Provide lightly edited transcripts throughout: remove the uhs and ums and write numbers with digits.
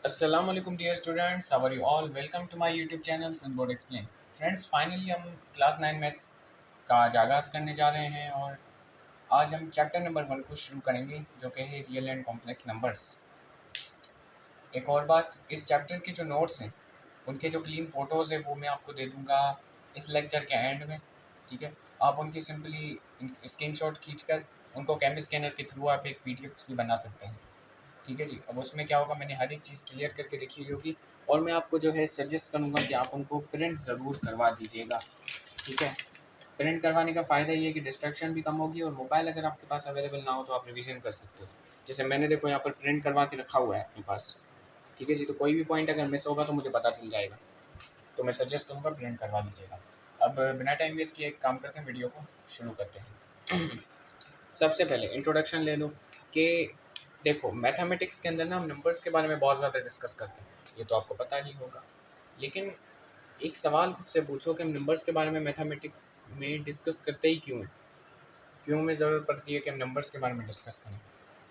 अस्सलाम वालेकुम dear students, how are you all? Welcome to my YouTube channel Sunboard explain. Friends, finally हम class 9 maths का आज आगाज़ करने जा रहे हैं और आज हम चैप्टर नंबर 1 को शुरू करेंगे, जो कि है रियल एंड कॉम्प्लेक्स नंबर्स। एक और बात, इस चैप्टर के जो नोट्स हैं उनके जो क्लीन फ़ोटोज़ हैं वो मैं आपको दे दूँगा इस लेक्चर के एंड में। ठीक है, आप उनकी सिंपली स्क्रीनशॉट खींचकर उनको कैम स्कैनर के थ्रू आप एक पीडीएफ सी बना सकते हैं। ठीक है जी। अब उसमें क्या होगा, मैंने हर एक चीज़ क्लियर करके रखी हुई होगी और मैं आपको जो है सजेस्ट करूँगा कि आप उनको प्रिंट ज़रूर करवा दीजिएगा। ठीक है, प्रिंट करवाने का फ़ायदा ये है कि डिस्ट्रैक्शन भी कम होगी और मोबाइल अगर आपके पास अवेलेबल ना हो तो आप रिवीजन कर सकते हो। जैसे मैंने देखो यहाँ पर प्रिंट करवा के रखा हुआ है अपने पास। ठीक है जी, तो कोई भी पॉइंट अगर मिस होगा तो मुझे पता चल जाएगा, तो मैं सजेस्ट करूँगा प्रिंट करवा लीजिएगा। अब बिना टाइम वेस्ट किए एक काम करते हैं, वीडियो को शुरू करते हैं। सबसे पहले इंट्रोडक्शन ले लो कि देखो, मैथमेटिक्स के अंदर ना हम नंबर्स के बारे में बहुत ज़्यादा डिस्कस करते हैं, ये तो आपको पता ही होगा। लेकिन एक सवाल खुद से पूछो कि हम नंबर्स के बारे में मैथमेटिक्स में डिस्कस करते ही क्यों हैं? क्यों हमें ज़रूरत पड़ती है कि हम नंबर्स के बारे में डिस्कस करें?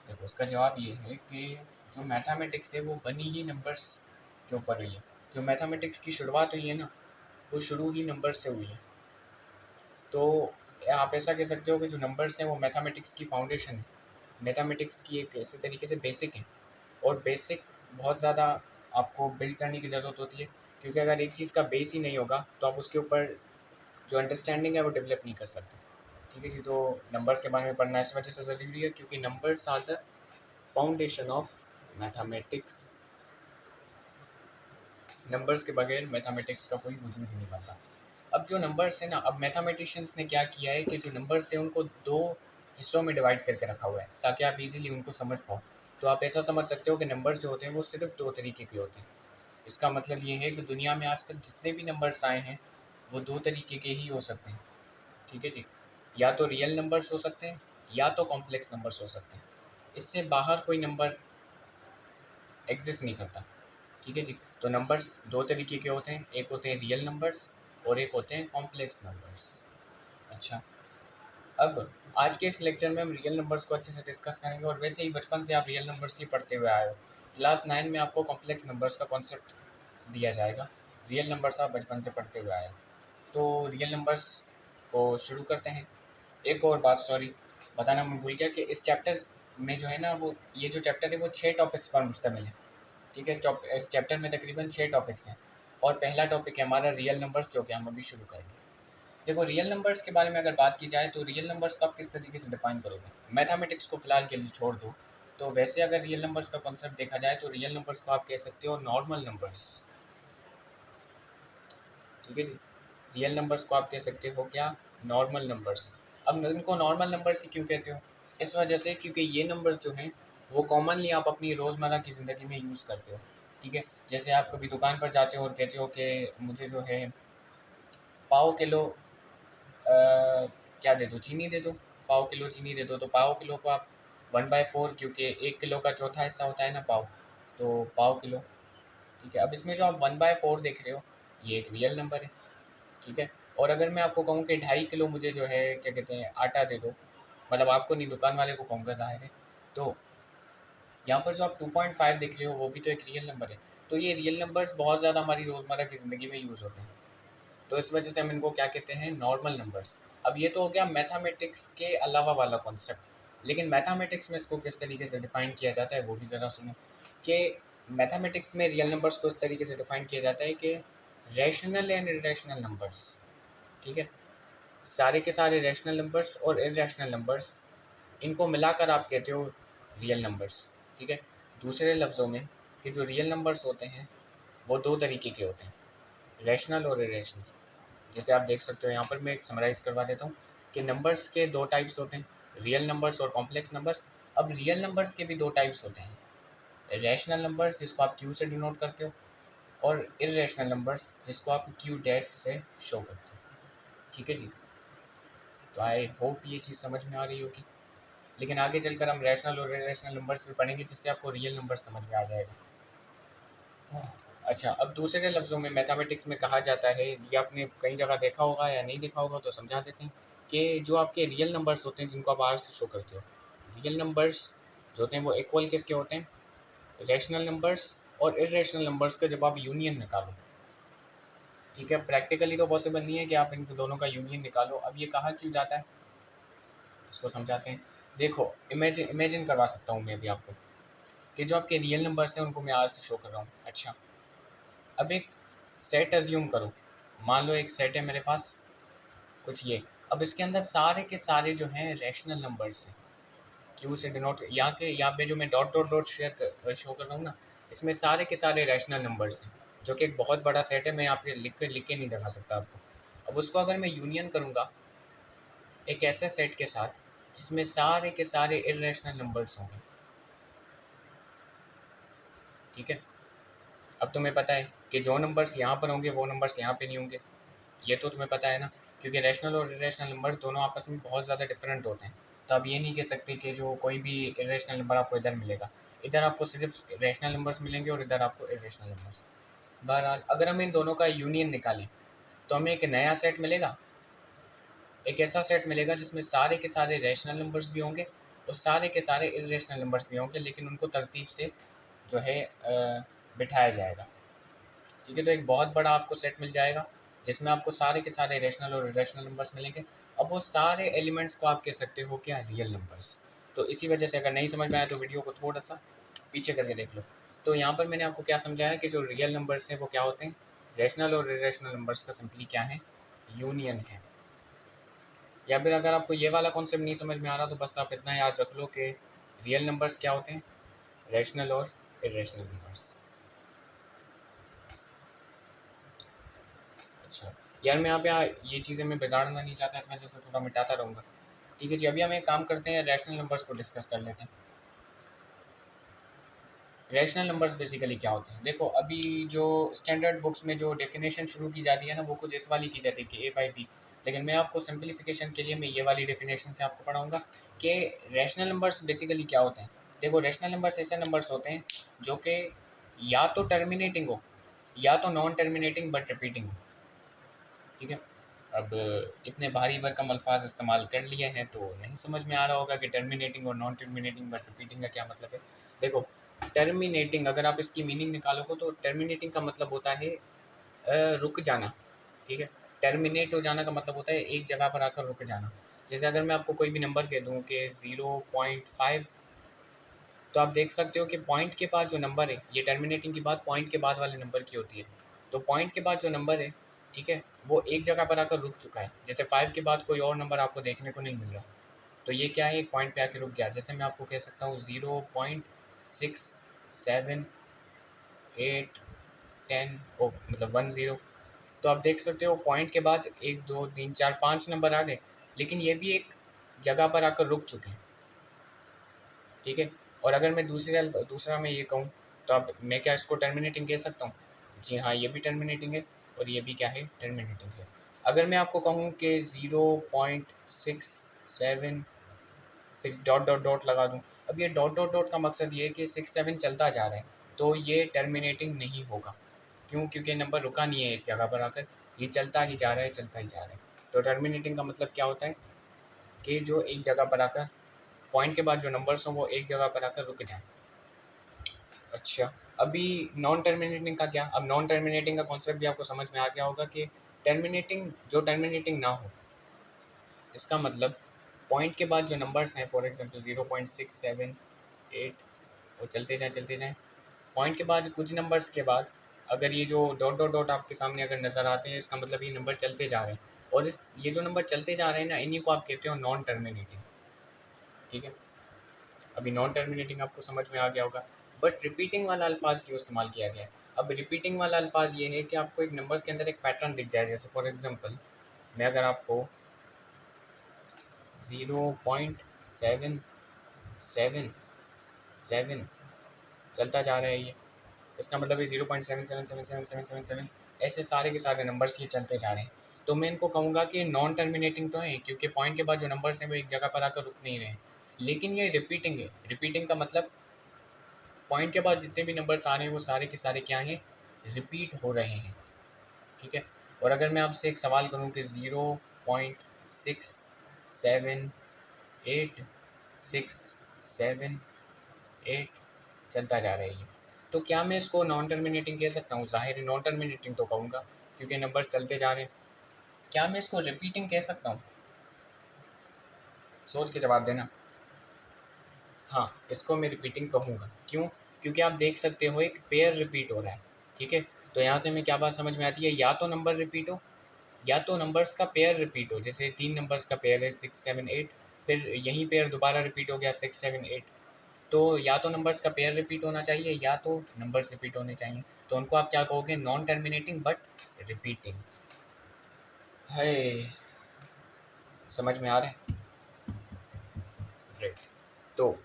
देखो, उसका जवाब ये है कि जो मैथमेटिक्स है वो बनी ही नंबर्स के ऊपर हुई है। जो मैथमेटिक्स की शुरुआत हुई है ना, वो शुरू ही नंबर्स से हुई है। तो आप ऐसा कह सकते हो कि जो नंबर्स हैं वो मैथमेटिक्स की फाउंडेशन है। मैथमेटिक्स की एक ऐसे तरीके से बेसिक है, और बेसिक बहुत ज़्यादा आपको बिल्ड करने की ज़रूरत होती है, क्योंकि अगर एक चीज़ का बेस ही नहीं होगा तो आप उसके ऊपर जो अंडरस्टैंडिंग है वो डेवलप नहीं कर सकते। ठीक है जी, तो नंबर्स के बारे में पढ़ना इस वजह से ज़रूरी है क्योंकि numbers are the foundation of mathematics. Numbers के बगैर मैथमेटिक्स का कोई वजूद ही नहीं बनता। अब जो नंबर्स है ना, अब मैथमेटिशियंस ने क्या किया है कि जो नंबर्स है उनको दो हिस्सों में डिवाइड करके रखा हुआ है ताकि आप इजीली उनको समझ पाओ। तो आप ऐसा समझ सकते हो कि नंबर्स जो होते हैं वो सिर्फ दो तरीके के होते हैं। इसका मतलब ये है कि दुनिया में आज तक जितने भी नंबर्स आए हैं वो दो तरीके के ही हो सकते हैं। ठीक है जी, या तो रियल नंबर्स हो सकते हैं या तो कॉम्प्लेक्स नंबर्स हो सकते हैं। इससे बाहर कोई नंबर एग्जिस्ट नहीं करता। ठीक है जी, तो नंबर्स दो तरीके के होते हैं, एक होते हैं रियल नंबर्स और एक होते हैं कॉम्प्लेक्स नंबर्स। अच्छा, अब आज के इस लेक्चर में हम रियल नंबर्स को अच्छे से डिस्कस करेंगे और वैसे ही बचपन से आप रियल नंबर्स ही पढ़ते हुए आए हो। क्लास 9 में आपको कॉम्प्लेक्स नंबर्स का कॉन्सेप्ट दिया जाएगा। रियल नंबर्स आप बचपन से पढ़ते हुए आए हो। तो रियल नंबर्स को शुरू करते हैं। एक और बात, सॉरी, बताना मैं भूल गया कि इस चैप्टर में जो है ना, वो ये जो चैप्टर है वो 6 टॉपिक्स पर मुश्तमिल है। ठीक है, इस चैप्टर में तकरीबन 6 टॉपिक्स हैं और पहला टॉपिक है हमारा रियल नंबर्स, जो कि हम अभी शुरू करेंगे। देखो, रियल नंबर्स के बारे में अगर बात की जाए तो रियल नंबर्स को आप किस तरीके से डिफाइन करोगे? मैथमेटिक्स को फिलहाल के लिए छोड़ दो। तो वैसे अगर रियल नंबर्स का कॉन्सेप्ट देखा जाए तो रियल नंबर्स को आप कह सकते हो नॉर्मल नंबर्स। ठीक है जी, रियल नंबर्स को आप कह सकते हो क्या? Normal numbers. अब इनको नॉर्मल नंबर्स ही क्यों कहते हो? इस वजह से क्योंकि ये नंबर्स जो हैं वो कॉमनली आप अपनी रोज़मर्रा की ज़िंदगी में यूज़ करते हो। ठीक है, जैसे आप कभी दुकान पर जाते हो और कहते हो कि मुझे जो है पाव किलो क्या दे दो, चीनी दे दो, पाव किलो चीनी दे दो। तो पाव किलो को आप 1/4, क्योंकि 1 किलो का चौथा हिस्सा होता है ना पाव, तो पाव किलो। ठीक है, अब इसमें जो आप 1/4 देख रहे हो ये एक रियल नंबर है। ठीक है, और अगर मैं आपको कहूँ कि 2.5 किलो मुझे जो है क्या कहते हैं आटा दे दो, मतलब आपको नहीं, दुकान वाले को कहूँगा ज़ाहिर है, तो यहाँ पर जो आप 2.5 देख रहे हो वो भी तो एक रियल नंबर है। तो ये रियल नंबर्स बहुत ज़्यादा हमारी रोज़मर्रा की ज़िंदगी में यूज़ होते हैं, तो इस वजह से हम इनको क्या कहते हैं? Normal numbers. अब ये तो हो गया मैथमेटिक्स के अलावा वाला कॉन्सेप्ट, लेकिन मैथमेटिक्स में इसको किस तरीके से डिफाइन किया जाता है वो भी ज़रा सुनो कि मैथमेटिक्स में रियल नंबर्स को इस तरीके से डिफाइन किया जाता है कि रैशनल एंड इरेशनल नंबर्स। ठीक है, सारे के सारे रैशनल नंबर्स और इरेशनल नंबर्स, इनको मिलाकर आप कहते हो रियल नंबर्स। ठीक है, दूसरे लफ्ज़ों में कि जो रियल नंबर्स होते हैं वो दो तरीके के होते हैं, रैशनल और इरेशनल। जैसे आप देख सकते हो, यहाँ पर मैं एक समराइज़ करवा देता हूँ कि नंबर्स के दो टाइप्स होते हैं, रियल नंबर्स और कॉम्प्लेक्स नंबर्स। अब रियल नंबर्स के भी दो टाइप्स होते हैं, रैशनल नंबर्स जिसको आप क्यू से डिनोट करते हो, और इरेशनल नंबर्स जिसको आप क्यू डैश से शो करते हो। ठीक है जी, तो आई होप ये चीज़ समझ में आ रही होगी। लेकिन आगे चलकर हम रैशनल और इरेशनल नंबर्स भी पढ़ेंगे जिससे आपको रियल नंबर समझ में आ जाएगा। अच्छा, अब दूसरे लफ्ज़ों में मैथमेटिक्स में कहा जाता है, ये आपने कई जगह देखा होगा या नहीं देखा होगा तो समझा देते हैं कि जो आपके रियल नंबर्स होते हैं जिनको आप आर से शो करते हो, रियल नंबर्स जो होते हैं वो इक्वल किसके होते हैं? रैशनल नंबर्स और इरेशनल नंबर्स का जब आप यूनियन निकालो, ठीक है। प्रैक्टिकली तो पॉसिबल नहीं है कि आप इन दोनों का यूनियन निकालो। अब ये कहा क्यों जाता है इसको समझाते हैं। देखो, इमेजिन इमेजिन करवा सकता हूँ मैं भी आपको कि जो आपके रियल नंबर्स हैं उनको मैं आज से शो कर रहा हूँ। अच्छा, अब एक सेट अज्यूम करो, मान लो एक सेट है मेरे पास कुछ ये। अब इसके अंदर सारे के सारे जो हैं रैशनल नंबर्स हैं। क्यू से डिनोट यहाँ पे जो मैं डॉट डॉट डॉट शो कर रहा हूँ ना, इसमें सारे के सारे रैशनल नंबर्स हैं, जो कि एक बहुत बड़ा सेट है। मैं यहाँ पे लिख के नहीं दिखा सकता आपको। अब उसको अगर मैं यूनियन करूँगा एक ऐसे सेट के साथ जिसमें सारे के सारे इरेशनल नंबर्स होंगे, ठीक है। अब तुम्हें पता है कि जो नंबर्स यहाँ पर होंगे वो नंबर्स यहाँ पे नहीं होंगे, ये तो तुम्हें पता है ना, क्योंकि रैशनल और इरेशनल नंबर्स दोनों आपस में बहुत ज़्यादा डिफरेंट होते हैं। तो आप ये नहीं कह सकते कि जो कोई भी इरेशनल नंबर आपको इधर मिलेगा, इधर आपको सिर्फ रैशनल नंबर्स मिलेंगे और इधर आपको इरेशनल नंबर्स। बहरहाल अगर हम इन दोनों का यूनियन निकालें तो हमें एक नया सेट मिलेगा, एक ऐसा सेट मिलेगा जिसमें सारे के सारे रैशनल नंबर्स भी होंगे और सारे के सारे इरेशनल नंबर्स भी होंगे, लेकिन उनको तरतीब से जो है बिठाया जाएगा, ठीक है। तो एक बहुत बड़ा आपको सेट मिल जाएगा जिसमें आपको सारे के सारे रैशनल और इरेशनल नंबर्स मिलेंगे। अब वो सारे एलिमेंट्स को आप कह सकते हो क्या, रियल नंबर्स। तो इसी वजह से अगर नहीं समझ में आया तो वीडियो को थोड़ा सा पीछे करके देख लो। तो यहाँ पर मैंने आपको क्या समझाया कि जो रियल नंबर्स हैं वो क्या होते हैं, रैशनल और इरेशनल नंबर्स का सिंपली क्या है, यूनियन है। या फिर अगर आपको ये वाला कॉन्सेप्ट नहीं समझ में आ रहा तो बस आप इतना याद रख लो कि रियल नंबर्स क्या होते हैं, रैशनल और इरेशनल नंबर्स। अच्छा यार, मैं यहाँ पे ये चीज़ें मैं बिगाड़ना नहीं चाहता, इस वजह से थोड़ा मिटाता रहूँगा, ठीक है जी। अभी हम एक काम करते हैं, रैशनल नंबर्स को डिस्कस कर लेते हैं। रैशनल नंबर्स बेसिकली क्या होते हैं, देखो अभी जो स्टैंडर्ड बुक्स में जो डेफिनेशन शुरू की जाती है ना, वो कुछ इस वाली की जाती है कि A/B। लेकिन मैं आपको सिंप्लीफिकेशन के लिए मैं ये वाली डेफिनेशन से आपको पढ़ाऊँगा कि रैशनल नंबर्स बेसिकली क्या होते हैं। देखो, रैशनल नंबर्स ऐसे नंबर्स होते हैं जो कि या तो टर्मिनेटिंग हो या तो नॉन टर्मिनेटिंग बट रिपीटिंग हो, ठीक है। अब इतने भारी भरकम अल्फाज इस्तेमाल कर लिए हैं तो नहीं समझ में आ रहा होगा कि टर्मिनेटिंग और नॉन टर्मिनेटिंग बट रिपीटिंग का क्या मतलब है। देखो, टर्मिनेटिंग अगर आप इसकी मीनिंग निकालोगे तो टर्मिनेटिंग का मतलब होता है रुक जाना, ठीक है। टर्मिनेट हो जाना का मतलब होता है एक जगह पर आकर रुक जाना। जैसे अगर मैं आपको कोई भी नंबर कह दूँ कि 0.5, तो आप देख सकते हो कि पॉइंट के बाद जो नंबर है, ये टर्मिनेटिंग की बात पॉइंट के बाद वाले नंबर की होती है। तो पॉइंट के बाद जो नंबर है, ठीक है, वो एक जगह पर आकर रुक चुका है। जैसे 5 के बाद कोई और नंबर आपको देखने को नहीं मिल रहा, तो ये क्या है, एक पॉइंट पे आके रुक गया। जैसे मैं आपको कह सकता हूँ 0.67810 ओ मतलब 10। तो आप देख सकते हो पॉइंट के बाद 1 2 3 4 5 नंबर आ गए, लेकिन ये भी एक जगह पर आकर रुक चुके हैं, ठीक है। और अगर मैं दूसरा मैं ये कहूँ तो अब मैं क्या इसको टर्मिनेटिंग कह सकता हूँ, जी हाँ, ये भी टर्मिनेटिंग है और ये भी क्या है, टर्मिनेटिंग है। अगर मैं आपको कहूँ कि 0.67 फिर डॉट डॉट डॉट लगा दूँ, अब ये डॉट डॉट डॉट का मकसद ये है कि 6 7 चलता जा रहा है, तो ये टर्मिनेटिंग नहीं होगा। क्यों, क्योंकि नंबर रुका नहीं है एक जगह पर आकर, ये चलता ही जा रहा है, चलता ही जा रहा है। तो टर्मिनेटिंग का मतलब क्या होता है कि जो एक जगह पर आकर पॉइंट के बाद जो नंबर्स हों वो एक जगह पर आकर रुक जाएं। अच्छा, अभी नॉन टर्मिनेटिंग का क्या, अब नॉन टर्मिनेटिंग का कॉन्सेप्ट भी आपको समझ में आ गया होगा कि टर्मिनेटिंग ना हो, इसका मतलब पॉइंट के बाद जो नंबर्स हैं, फॉर एग्जांपल 0.678 वो चलते जाएं। पॉइंट के बाद कुछ नंबर्स के बाद अगर ये जो डॉट डॉट डॉट आपके सामने अगर नज़र आते हैं, इसका मतलब ये नंबर चलते जा रहे हैं। और ये जो नंबर चलते जा रहे हैं ना, इन्हीं को आप कहते हो नॉन टर्मिनेटिंग, ठीक है। अभी नॉन टर्मिनेटिंग आपको समझ में आ गया होगा, बट रिपीटिंग वाला अल्फाज क्यों इस्तेमाल किया गया है। अब रिपीटिंग वाला अल्फाज ये है कि आपको एक नंबर्स के अंदर एक पैटर्न दिख जाए। जैसे फॉर एग्जांपल मैं अगर आपको 0.777 चलता जा रहा है, ये इसका मतलब है 0.777777 ऐसे सारे के सारे नंबर्स ये चलते जा रहे हैं। तो मैं इनको कहूँगा कि नॉन टर्मिनेटिंग तो है, क्योंकि पॉइंट के बाद जो नंबर्स हैं वो एक जगह पर आकर रुक नहीं रहे हैं। लेकिन ये रिपीटिंग है। रिपीटिंग का मतलब पॉइंट के बाद जितने भी नंबर्स आ रहे हैं वो सारे के सारे क्या हैं, रिपीट हो रहे हैं, ठीक है। और अगर मैं आपसे एक सवाल करूं कि 0.678 678 चलता जा रहा है ये, तो क्या मैं इसको नॉन टर्मिनेटिंग कह सकता हूँ? ज़ाहिर है नॉन टर्मिनेटिंग तो कहूँगा, क्योंकि नंबर्स चलते जा रहे हैं। क्या मैं इसको रिपीटिंग कह सकता हूँ? सोच के जवाब देना। हाँ, इसको मैं रिपीटिंग कहूँगा। क्यों? क्योंकि आप देख सकते हो एक पेयर रिपीट हो रहा है, ठीक है? तो यहाँ से हमें क्या बात समझ में आती है, या तो नंबर रिपीट हो या तो नंबर्स का पेयर रिपीट हो। जैसे 3 नंबर्स का पेयर है 6, 7, 8, फिर यही पेयर दोबारा रिपीट हो गया 6, 7, 8। तो या तो नंबर्स का पेयर रिपीट होना चाहिए या तो नंबर्स रिपीट होने चाहिए। तो उनको आप क्या कहोगे? Non terminating but repeating. है, समझ में आ रहा है? राइट। तो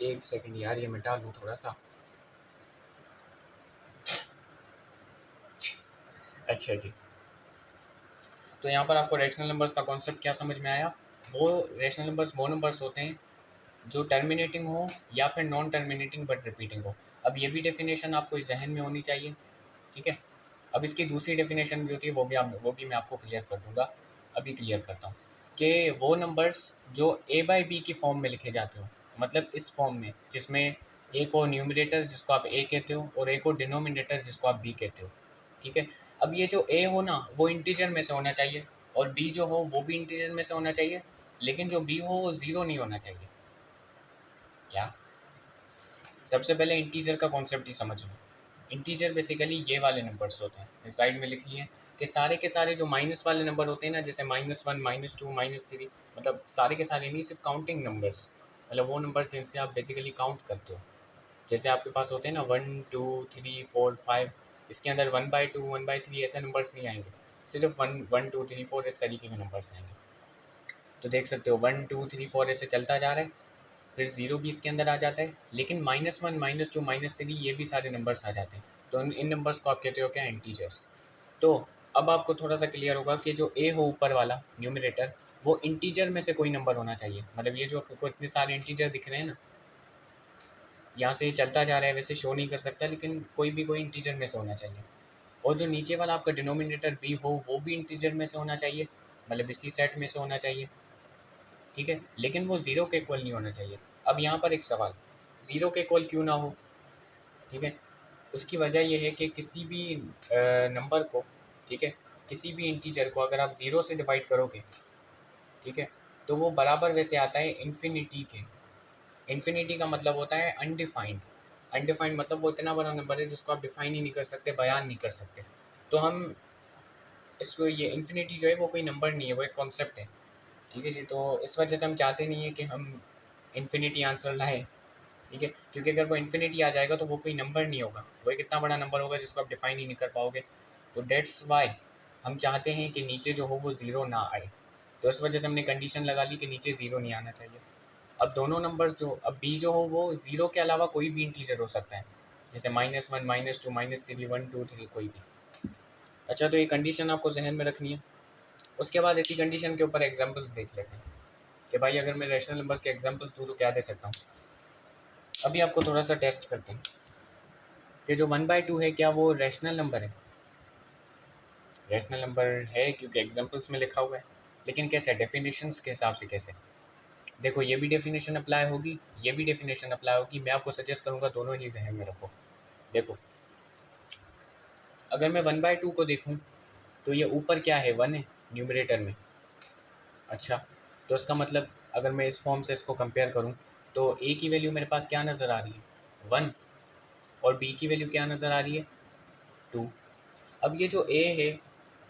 एक सेकंड यार, ये मिटा लूँ थोड़ा सा। अच्छा जी। तो यहाँ पर आपको रैशनल नंबर्स का कॉन्सेप्ट क्या समझ में आया? वो रैशनल नंबर्स वो नंबर्स होते हैं जो टर्मिनेटिंग हो या फिर नॉन टर्मिनेटिंग बट रिपीटिंग हो। अब ये भी डेफिनेशन आपको जहन में होनी चाहिए, ठीक है? अब इसकी दूसरी डेफिनेशन भी होती है, वो भी मैं आपको क्लियर कर दूंगा। अभी क्लियर करता हूँ कि वो नंबर्स जो ए बाई बी की फॉर्म में लिखे जाते हो, मतलब इस फॉर्म में जिसमें ए को न्यूमरेटर जिसको आप ए कहते हो और ए को डिनोमिनेटर जिसको आप बी कहते हो, ठीक है? अब ये जो ए हो ना वो इंटीजर में से होना चाहिए और बी जो हो वो भी इंटीजर में से होना चाहिए, लेकिन जो बी हो वो ज़ीरो नहीं होना चाहिए। क्या? सबसे पहले इंटीजर का कॉन्सेप्ट ही समझ लो। इंटीजर बेसिकली ये वाले नंबर्स होते हैं, इस साइड में लिख लिए कि सारे के सारे जो माइनस वाले नंबर होते हैं ना, जैसे -1, -2, -3, मतलब सारे के सारे नहीं, सिर्फ काउंटिंग नंबर्स, मतलब वो नंबर्स जिनसे आप बेसिकली काउंट करते हो। जैसे आपके पास होते हैं ना 1, 2, 3, 4, 5, इसके अंदर 1/2, 1/3 ऐसे नंबर्स नहीं आएंगे, सिर्फ 1, 1, 2, 3, 4 इस तरीके के नंबर्स आएंगे। तो देख सकते हो 1, 2, 3, 4 ऐसे चलता जा रहा है, फिर ज़ीरो भी इसके अंदर आ जाता है, लेकिन -1, -2, -3 ये भी सारे नंबर्स आ जाते हैं। तो इन नंबर्स को आप कहते हो क्या? इंटीजर्स। तो अब आपको थोड़ा सा क्लियर होगा कि जो ए हो ऊपर वाला न्यूमरेटर, वो इंटीजर में से कोई नंबर होना चाहिए। मतलब ये जो आपको इतने सारे इंटीजर दिख रहे हैं ना, यहाँ से ये चलता जा रहा है, वैसे शो नहीं कर सकता, लेकिन कोई इंटीजर में से होना चाहिए। और जो नीचे वाला आपका डिनोमिनेटर बी हो वो भी इंटीजर में से होना चाहिए, मतलब इसी सेट में से होना चाहिए, ठीक है? लेकिन वो ज़ीरो के इक्वल नहीं होना चाहिए। अब यहाँ पर एक सवाल, ज़ीरो के इक्वल क्यों ना हो, ठीक है? उसकी वजह ये है कि किसी भी नंबर को, ठीक है, किसी भी इंटीजर को अगर आप ज़ीरो से डिवाइड करोगे, ठीक है, तो वो बराबर वैसे आता है इन्फिनिटी के। इन्फिनिटी का मतलब होता है अनडिफाइंड। अनडिफाइंड मतलब वो इतना बड़ा नंबर है जिसको आप डिफाइन ही नहीं कर सकते, बयान नहीं कर सकते। तो हम इसको, ये इन्फिनिटी जो है वो कोई नंबर नहीं है, वो एक कॉन्सेप्ट है, ठीक है जी? तो इस वजह से हम चाहते नहीं है कि हम इन्फिनिटी आंसर लाएँ, ठीक है? क्योंकि अगर वो इन्फिनिटी आ जाएगा तो वो कोई नंबर नहीं होगा, वो एक इतना बड़ा नंबर होगा जिसको आप डिफाइन ही नहीं कर पाओगे। तो डेट्स वाई हम चाहते हैं कि नीचे जो हो वो ज़ीरो ना आए। तो इस वजह से हमने कंडीशन लगा ली कि नीचे ज़ीरो नहीं आना चाहिए। अब दोनों नंबर्स जो, अब बी जो हो वो ज़ीरो के अलावा कोई भी इंटीजर हो सकता है, जैसे -1, -2, -3, 1, 2, 3 कोई भी। अच्छा, तो ये कंडीशन आपको जहन में रखनी है। उसके बाद इसी कंडीशन के ऊपर एग्जाम्पल्स देख लेते हैं कि भाई अगर मैं रैशनल नंबर्स के एग्जाम्पल्स दूँ तो क्या दे सकता हूँ। अभी आपको थोड़ा सा टेस्ट करते हैं कि जो 1/2 है क्या वो रैशनल नंबर है? रैशनल नंबर है क्योंकि एग्जाम्पल्स में लिखा हुआ है, लेकिन कैसे? डेफिनेशंस के हिसाब से कैसे? देखो, ये भी डेफिनेशन अप्लाई होगी, ये भी डेफिनेशन अप्लाई होगी। मैं आपको सजेस्ट करूँगा दोनों ही जहन में रखो। देखो, अगर मैं 1/2 को देखूँ तो ये ऊपर क्या है? 1 है न्यूमरेटर में। अच्छा, तो इसका मतलब अगर मैं इस फॉर्म से इसको कंपेयर करूँ तो ए की वैल्यू मेरे पास क्या नज़र आ रही है? 1। और बी की वैल्यू क्या नज़र आ रही है? 2। अब ये जो ए है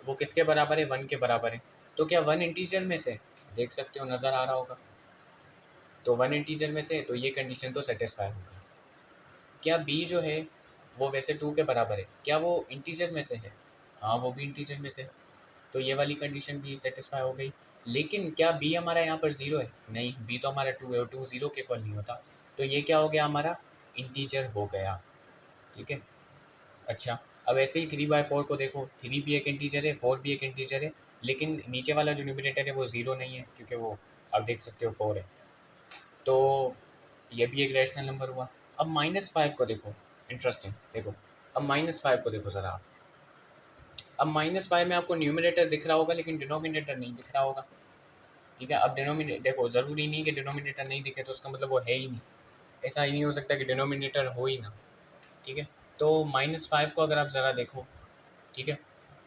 वो किसके बराबर है? 1 के बराबर है। तो क्या 1 इंटीजर में से? देख सकते हो, नज़र आ रहा होगा। तो 1 इंटीजर में से, तो ये कंडीशन तो सेटिस्फाई होगी। क्या बी जो है वो वैसे 2 के बराबर है, क्या वो इंटीजर में से है? हाँ, वो भी इंटीजर में से है। तो ये वाली कंडीशन भी सेटिस्फाई हो गई। लेकिन क्या बी हमारा यहाँ पर ज़ीरो है? नहीं, बी तो हमारा 2 है और 2 ज़ीरो के इक्वल नहीं होता। तो ये क्या हो गया? हमारा इंटीजर हो गया, ठीक है? अच्छा, अब ऐसे ही 3/4 को देखो, 3 भी एक इंटीजर है, 4 भी एक इंटीजर है, लेकिन नीचे वाला जो न्यूमरेटर है वो ज़ीरो नहीं है क्योंकि वो आप देख सकते हो 4 है। तो ये भी एक रैशनल नंबर हुआ। अब -5 को देखो, इंटरेस्टिंग देखो। अब -5 को देखो ज़रा आप। अब -5 में आपको न्यूमरेटर दिख रहा होगा लेकिन डिनोमिनेटर नहीं दिख रहा होगा, ठीक है? अब डिनोमिनेटर देखो, ज़रूरी नहीं कि डिनोमिनेटर नहीं दिखे तो उसका मतलब वो है ही नहीं। ऐसा ही नहीं हो सकता कि डिनोमिनेटर हो ही ना, ठीक है। तो -5 को अगर आप ज़रा देखो, ठीक है,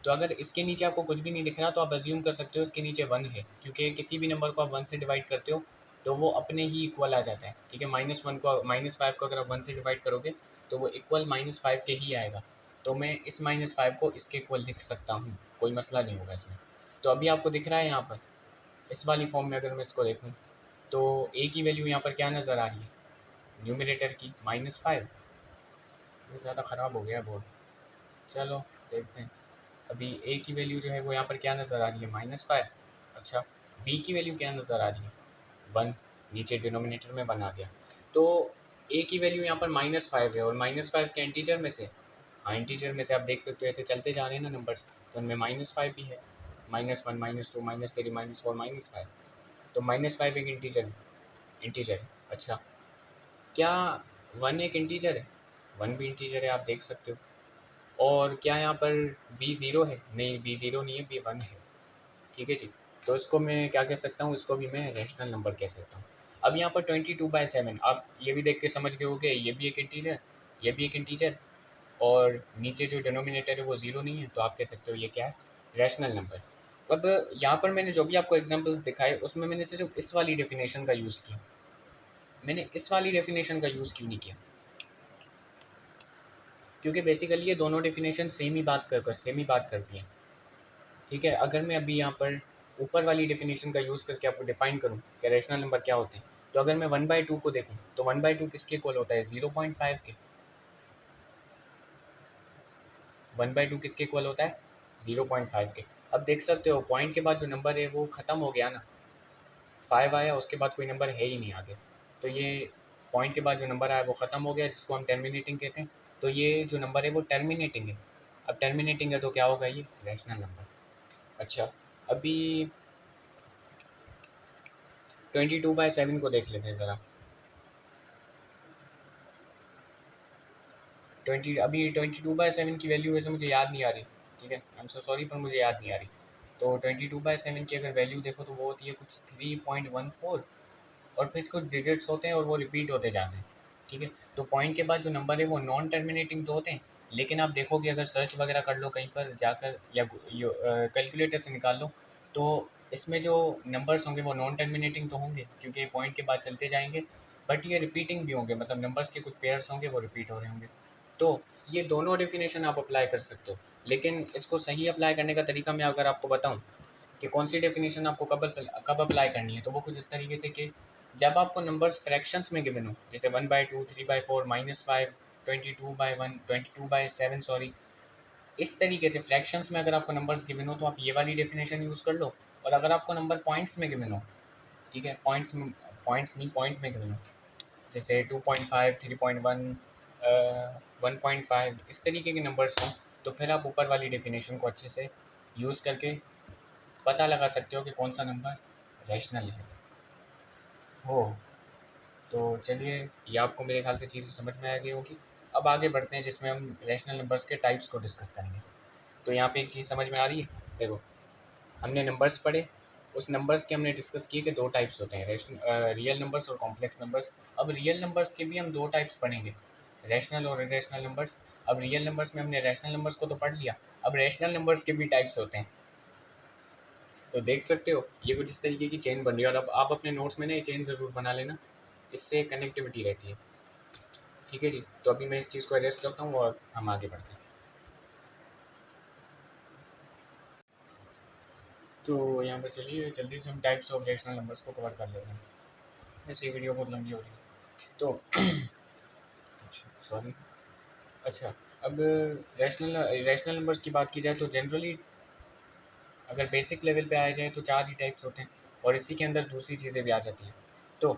तो अगर इसके नीचे आपको कुछ भी नहीं दिख रहा तो आप अज्यूम कर सकते हो इसके नीचे 1 है, क्योंकि किसी भी नंबर को आप 1 से डिवाइड करते हो तो वो अपने ही इक्वल आ जाता है, ठीक है। -5 को अगर आप 1 से डिवाइड करोगे तो वो इक्वल -5 के ही आएगा। तो मैं इस -5 को इसके इक्वल लिख सकता हूँ, कोई मसला नहीं होगा इसमें। तो अभी आपको दिख रहा है यहाँ पर इस वाली फॉर्म में अगर मैं इसको देखूँ तो ए की वैल्यू यहाँ पर क्या नज़र आ रही है, न्यूमरेटर की -5। ये ज़्यादा ख़राब हो गया बोर्ड, चलो देखते हैं। अभी ए की वैल्यू जो है वो यहाँ पर क्या नज़र आ रही है, -5। अच्छा, बी की वैल्यू क्या नज़र आ रही है, 1। नीचे डिनोमिनेटर में 1 आ गया। तो ए की वैल्यू यहाँ पर -5 है और -5 के इंटीजर में से, हाँ इंटीजर में से आप देख सकते हो ऐसे चलते जा रहे हैं ना नंबर्स, तो उनमें -5 भी है, -1 -2 -3 -4 -5। तो -5 एक इंटीजर है। अच्छा, क्या 1 एक इंटीजर है, 1 भी इंटीजर है, आप देख सकते हो। और क्या यहाँ पर बी ज़ीरो है, नहीं बी ज़ीरो नहीं है, बी 1 है, ठीक है जी। तो इसको मैं क्या कह सकता हूँ, इसको भी मैं रैशनल नंबर कह सकता हूँ। अब यहाँ पर 22/7 आप ये भी देख के समझ गए होगे, ये भी एक इंटीजर, ये भी एक इंटीजर, और नीचे जो डिनोमिनेटर है वो ज़ीरो नहीं है, तो आप कह सकते हो ये क्या है, रैशनल नंबर। अब यहाँ पर मैंने जो भी आपको एग्जांपल्स दिखाए उसमें मैंने सिर्फ इस वाली डेफिनेशन का यूज़ किया, मैंने इस वाली डेफिनेशन का यूज़ क्यों नहीं किया, क्योंकि बेसिकली ये दोनों डेफिनेशन सेम ही बात करती हैं, ठीक है। अगर मैं अभी यहाँ पर ऊपर वाली डेफिनेशन का यूज़ करके आपको डिफाइन करूँ कि रैशनल नंबर क्या होते हैं, तो अगर मैं 1/2 को देखूँ तो 1/2 किसके इक्वल होता है, 0.5 के। 1/2 किसके इक्वल होता है, 0.5 के। अब देख सकते हो पॉइंट के बाद जो नंबर है वो ख़त्म हो गया ना, 5 आया, उसके बाद कोई नंबर है ही नहीं आगे। तो ये पॉइंट के बाद जो नंबर आया वो ख़त्म हो गया, जिसको हम टर्मिनेटिंग कहते हैं। तो ये जो नंबर है वो टर्मिनेटिंग है। अब टर्मिनेटिंग है तो क्या होगा, ये रैशनल नंबर। अच्छा, अभी 22/7 को देख लेते हैं ज़रा। 22/7 की वैल्यू वैसे मुझे याद नहीं आ रही, ठीक है, आई एम सो सॉरी, पर मुझे याद नहीं आ रही। तो 22/7 की अगर वैल्यू देखो तो वो होती है कुछ 3.14, और फिर कुछ डिजिट्स होते हैं और वो रिपीट होते जाते हैं, ठीक है। तो पॉइंट के बाद जो नंबर है वो नॉन टर्मिनेटिंग तो होते हैं, लेकिन आप देखोगे अगर सर्च वगैरह कर लो कहीं पर जाकर या कैलकुलेटर से निकाल लो, तो इसमें जो नंबर्स होंगे वो नॉन टर्मिनेटिंग तो होंगे क्योंकि पॉइंट के बाद चलते जाएंगे, बट ये रिपीटिंग भी होंगे, मतलब नंबर्स के कुछ पेयर्स होंगे वो रिपीट हो रहे होंगे। तो ये दोनों डेफिनेशन आप अप्लाई कर सकते हो, लेकिन इसको सही अप्लाई करने का तरीका मैं अगर आपको बताऊँ कि कौन सी डेफिनेशन आपको कब अप्लाई करनी है, तो वो कुछ इस तरीके से कि जब आपको नंबर्स फ्रैक्शंस में गिवन हो, जैसे 1/2, 3/4, -5, 22/1, 22/7 सॉरी, इस तरीके से फ्रैक्शंस में अगर आपको नंबर्स गिवन हो तो आप ये वाली डेफिनेशन यूज़ कर लो। और अगर आपको नंबर पॉइंट्स में गिवन हो, ठीक है, पॉइंट्स नहीं पॉइंट में गिवन हो, जैसे 2.5, 3.1, 1.5, इस तरीके के नंबर्स हों, तो फिर आप ऊपर वाली डेफिनेशन को अच्छे से यूज़ करके पता लगा सकते हो कि कौन सा नंबर रैशनल है। हो तो चलिए, ये आपको मेरे ख्याल से चीज़ें समझ में आ गई होगी। अब आगे बढ़ते हैं जिसमें हम रैशनल नंबर्स के टाइप्स को डिस्कस करेंगे। तो यहाँ पे एक चीज़ समझ में आ रही है, देखो हमने नंबर्स पढ़े, उस नंबर्स के हमने डिस्कस किए कि दो टाइप्स होते हैं, रियल नंबर्स और कॉम्प्लेक्स नंबर्स। अब रियल नंबर्स के भी हम दो टाइप्स पढ़ेंगे, रैशनल और इरेशनल नंबर्स। अब रियल नंबर्स में हमने रैशनल नंबर्स को तो पढ़ लिया, अब रैशनल नंबर्स के भी टाइप्स होते हैं। तो देख सकते हो ये कुछ इस तरीके की चेन बन रही है, और अब आप अपने नोट्स में ना ये चेन ज़रूर बना लेना, इससे कनेक्टिविटी रहती है, ठीक है जी। तो अभी मैं इस चीज़ को एड्रेस करता हूँ और हम आगे बढ़ते हैं। तो यहाँ पर चलिए जल्दी से हम टाइप्स ऑफ रैशनल नंबर्स को कवर कर लेते हैं, ऐसे वीडियो बहुत लंबी हो रही है तो अच्छा सॉरी। अच्छा, अब रैशनल रैशनल नंबर्स की बात की जाए तो जनरली अगर बेसिक लेवल पे आया जाए तो चार ही टाइप्स होते हैं, और इसी के अंदर दूसरी चीज़ें भी आ जाती हैं। तो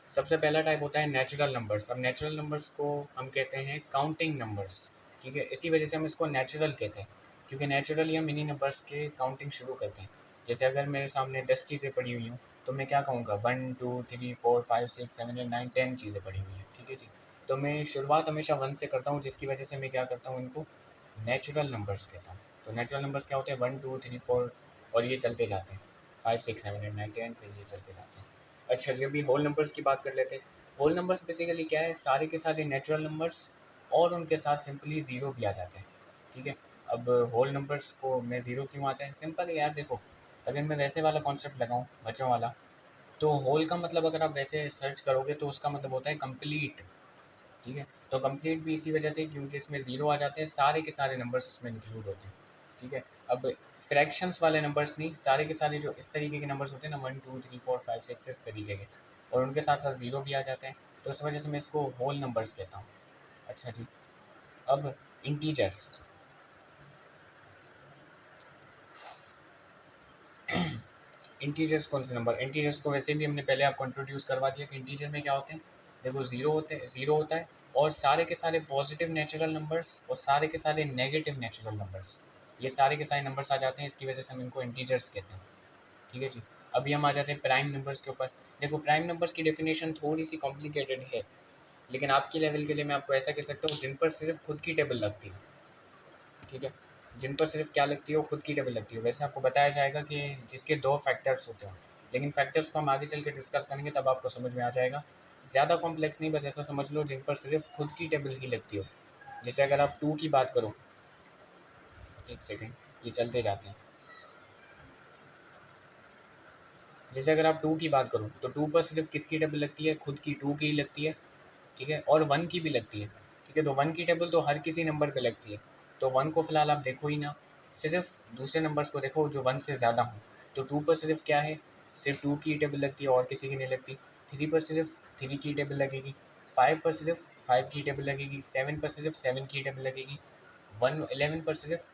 सबसे पहला टाइप होता है नेचुरल नंबर्स। अब नेचुरल नंबर्स को हम कहते हैं काउंटिंग नंबर्स, ठीक है, इसी वजह से हम इसको नेचुरल कहते हैं, क्योंकि नेचुरली हम इन्हीं नंबर्स के काउंटिंग शुरू करते हैं। जैसे अगर मेरे सामने 10 चीज़ें पड़ी हुई हों तो मैं क्या कहूँगा, 1 2 3 4 5 6 7 8 9 10 चीज़ें पड़ी हुई हैं, ठीक है जी। तो मैं शुरुआत हमेशा 1 से करता हूँ, जिसकी वजह से मैं क्या करता हूँ, इनको नेचुरल नंबर्स कहता हूँ। तो नेचुरल नंबर्स क्या होते हैं, 1 2 3 4, और ये चलते जाते हैं, 5 6 7 8 9 10, फिर ये चलते जाते हैं। अच्छा जी, अभी होल नंबर्स की बात कर लेते हैं। होल नंबर्स बेसिकली क्या है, सारे के सारे नेचुरल नंबर्स और उनके साथ सिंपली ज़ीरो भी आ जाते हैं, ठीक है। अब होल नंबर्स को में ज़ीरो क्यों आता है, सिंपल है यार। देखो, अगर मैं वैसे वाला कॉन्सेप्ट लगाऊँ बच्चों वाला, तो होल का मतलब अगर आप वैसे सर्च करोगे तो उसका मतलब होता है कंप्लीट, ठीक है। तो कंप्लीट भी इसी वजह से क्योंकि इसमें ज़ीरो आ जाते हैं, सारे के सारे नंबर्स इसमें इंक्लूड होते हैं, ठीक है। अब फ्रैक्शंस वाले नंबर्स नहीं, सारे के सारे जो इस तरीके के नंबर्स होते हैं ना, 1 2 3 4 5 6 इस तरीके के, और उनके साथ साथ ज़ीरो भी आ जाते हैं, तो इस वजह से मैं इसको होल नंबर्स कहता हूँ। अच्छा जी, अब इंटीजर इंटीजर्स कौन से नंबर, इंटीजर्स को वैसे भी हमने पहले आपको इंट्रोड्यूस करवा दिया कि इंटीजर में क्या होते हैं। देखो, ज़ीरो होता है और सारे के सारे पॉजिटिव नेचुरल नंबर्स और सारे के सारे नेगेटिव नेचुरल नंबर्स, ये सारे के सारे नंबर्स आ जाते हैं, इसकी वजह से हम इनको इंटीजर्स कहते हैं, ठीक है जी। अभी हम आ जाते हैं प्राइम नंबर्स के ऊपर। देखो, प्राइम नंबर्स की डेफिनेशन थोड़ी सी कॉम्प्लिकेटेड है, लेकिन आपके लेवल के लिए मैं आपको ऐसा कह सकता हूँ, जिन पर सिर्फ खुद की टेबल लगती है, ठीक है। जिन पर सिर्फ क्या लगती है, वो खुद की टेबल लगती है। वैसे आपको बताया जाएगा कि जिसके दो फैक्टर्स होते हैं, लेकिन फैक्टर्स को हम आगे चल के डिस्कस करेंगे, तब आपको समझ में आ जाएगा। ज़्यादा कॉम्प्लेक्स नहीं, बस ऐसा समझ लो जिन पर सिर्फ खुद की टेबल ही लगती हो। जैसे अगर आप टू की बात करो, एक सेकेंड, ये चलते जाते हैं। जैसे अगर आप टू की बात करो, तो टू पर सिर्फ किसकी टेबल लगती है, खुद की, टू की ही लगती है, ठीक है। और वन की भी लगती है, ठीक है। तो वन की टेबल तो हर किसी नंबर पे लगती है, तो वन को फिलहाल आप देखो ही ना, सिर्फ दूसरे नंबर्स को देखो जो वन से ज़्यादा हों। तो टू पर सिर्फ क्या है, सिर्फ टू की टेबल लगती है और किसी की नहीं लगती। थ्री पर सिर्फ थ्री की टेबल लगेगी, फाइव पर सिर्फ फाइव की टेबल लगेगी, सेवन पर सिर्फ सेवन की टेबल लगेगी, वन इलेवन पर सिर्फ